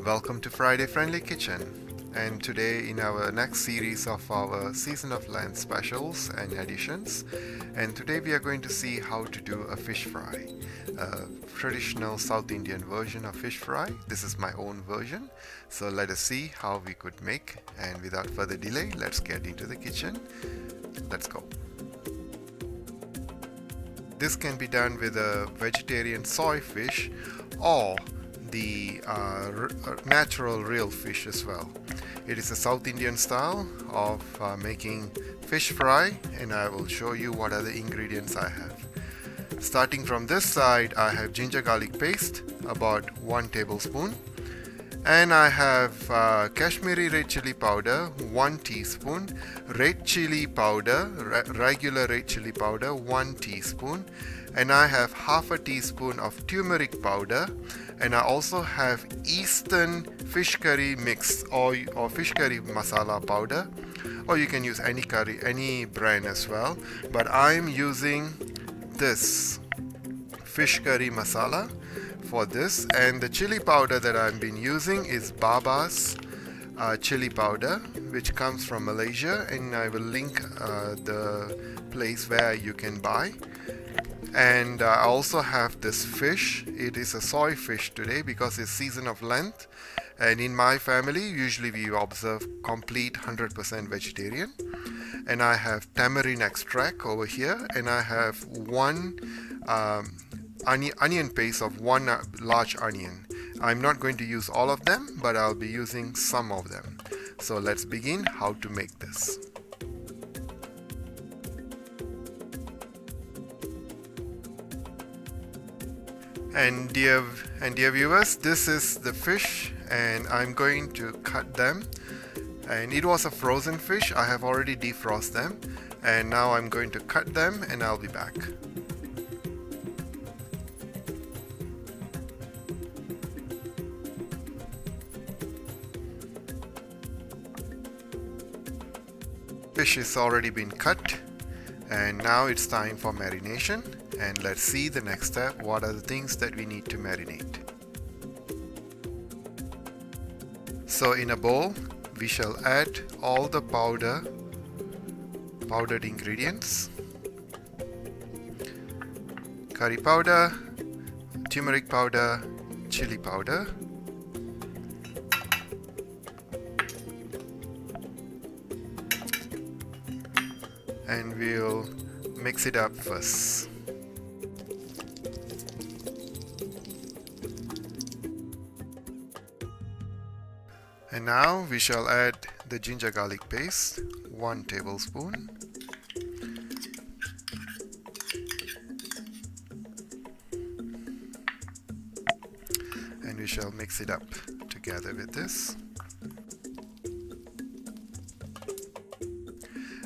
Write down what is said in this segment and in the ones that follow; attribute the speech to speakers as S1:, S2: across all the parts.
S1: Welcome to Friday Friendly Kitchen, and today in our next series of our Season of Lent specials and editions, and today we are going to see how to do a fish fry, a traditional South Indian version of fish fry. This is my own version, so let us see how we could make, and without further delay, let's get into the kitchen. Let's go. This can be done with a vegetarian soy fish or the natural real fish as well. It is a South Indian style of making fish fry, and I will show you what are the ingredients I have. Starting from this side, I have ginger garlic paste, about 1 tablespoon, and I have Kashmiri red chili powder, 1 teaspoon, red chili powder, regular red chili powder, 1 teaspoon, and I have half a teaspoon of turmeric powder, and I also have Eastern fish curry mix or fish curry masala powder, or you can use any curry, any brand as well, but I'm using this fish curry masala for this, and the chili powder that I've been using is Baba's chili powder, which comes from Malaysia, and I will link the place where you can buy. And I also have this fish. It is a soy fish today because it's season of Lent, and in my family usually we observe complete 100% vegetarian. And I have tamarind extract over here, and I have one onion paste of 1 large onion. I'm not going to use all of them, but I'll be using some of them. So let's begin how to make this. And dear viewers, this is the fish, and I'm going to cut them. And it was a frozen fish. I have already defrosted them, and now I'm going to cut them, and I'll be back. Fish is already been cut, and now it's time for marination. And let's see the next step. What are the things that we need to marinate? So in a bowl, we shall add all the powdered ingredients: curry powder, turmeric powder, chili powder, and we'll mix it up first. And now we shall add the ginger garlic paste, 1 tablespoon. And we shall mix it up together with this.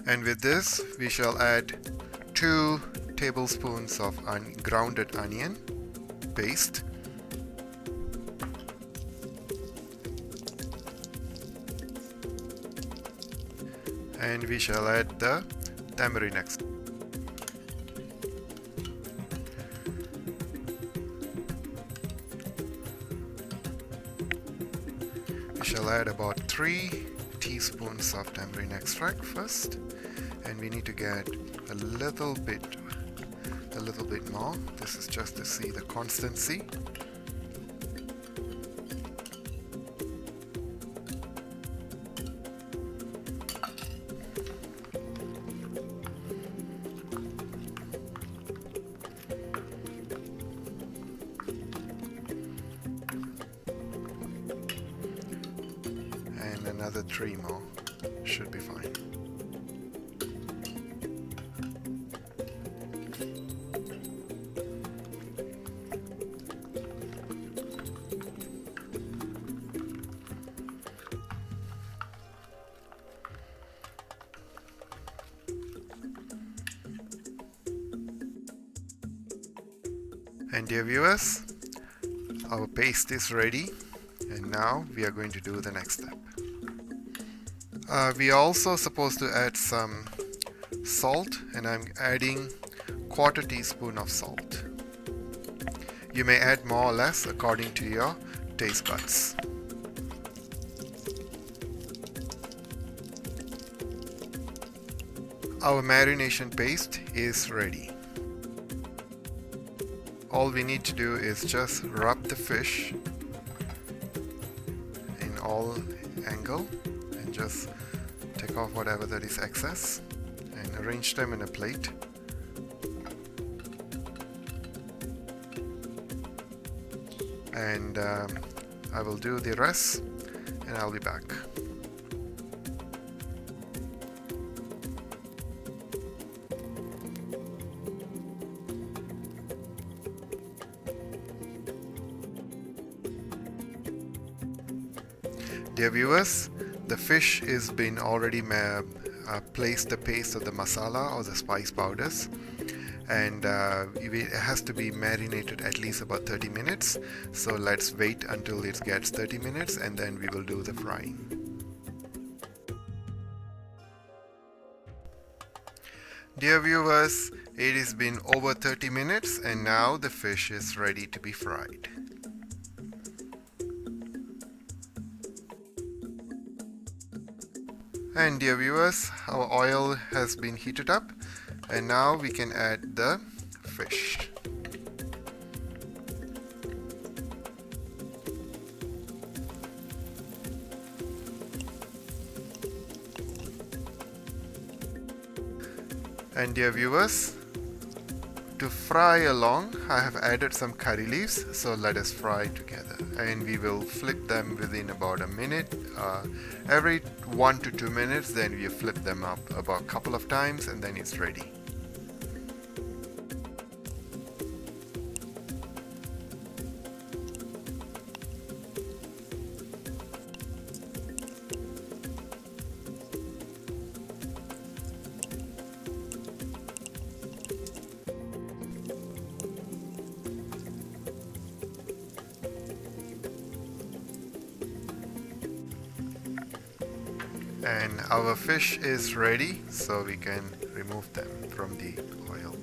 S1: And with this we shall add 2 tablespoons of grounded onion paste. And we shall add the tamarind extract. We shall add about 3 teaspoons of tamarind extract first, and we need to get a little bit more. This is just to see the consistency. And another 3 more should be fine. And dear viewers, our paste is ready, and now we are going to do the next step. We are also supposed to add some salt, and I'm adding 1/4 teaspoon of salt. You may add more or less according to your taste buds. Our marination paste is ready. All we need to do is just rub the fish in all angle and just take off whatever that is excess and arrange them in a plate. And I will do the rest and I'll be back. Dear viewers, the fish is been already placed the paste of the masala or the spice powders, and it has to be marinated at least about 30 minutes. So let's wait until it gets 30 minutes and then we will do the frying. Dear viewers, it has been over 30 minutes and now the fish is ready to be fried. And dear viewers, our oil has been heated up and now we can add the fish. And dear viewers, to fry along, I have added some curry leaves, so let us fry together. And we will flip them within about a minute. Every 1 to 2 minutes, then we flip them up about a couple of times and then it's ready. And our fish is ready, so we can remove them from the oil.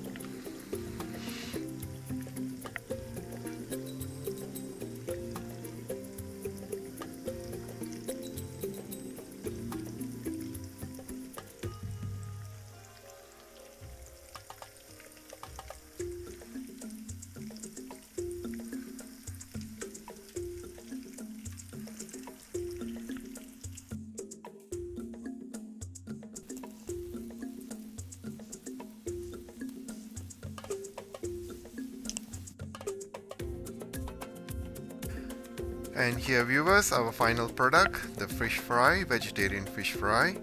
S1: And here viewers, our final product, the fish fry, vegetarian fish fry.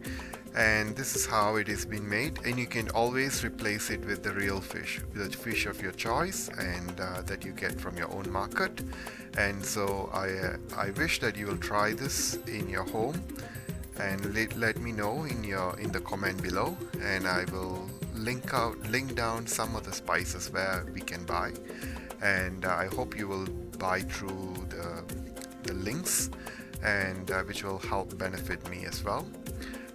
S1: And this is how it is been made, and you can always replace it with the real fish, the fish of your choice and that you get from your own market. And so I wish that you will try this in your home and let me know in the comment below, and I will link down some of the spices where we can buy, and I hope you will buy through the links, and which will help benefit me as well.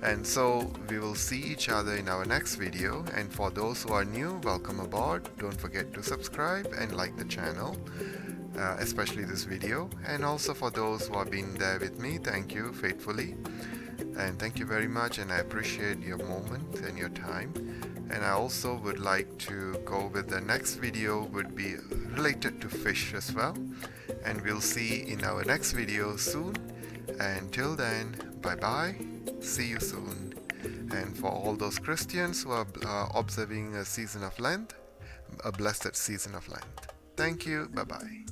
S1: And so we will see each other in our next video, and for those who are new, welcome aboard. Don't forget to subscribe and like the channel, especially this video. And also for those who have been there with me, thank you faithfully, and thank you very much, and I appreciate your moment and your time. And I also would like to go with the next video would be related to fish as well, and we'll see in our next video soon. Until then, bye bye, see you soon. And for all those Christians who are observing a season of Lent, a blessed season of Lent. Thank you, bye bye.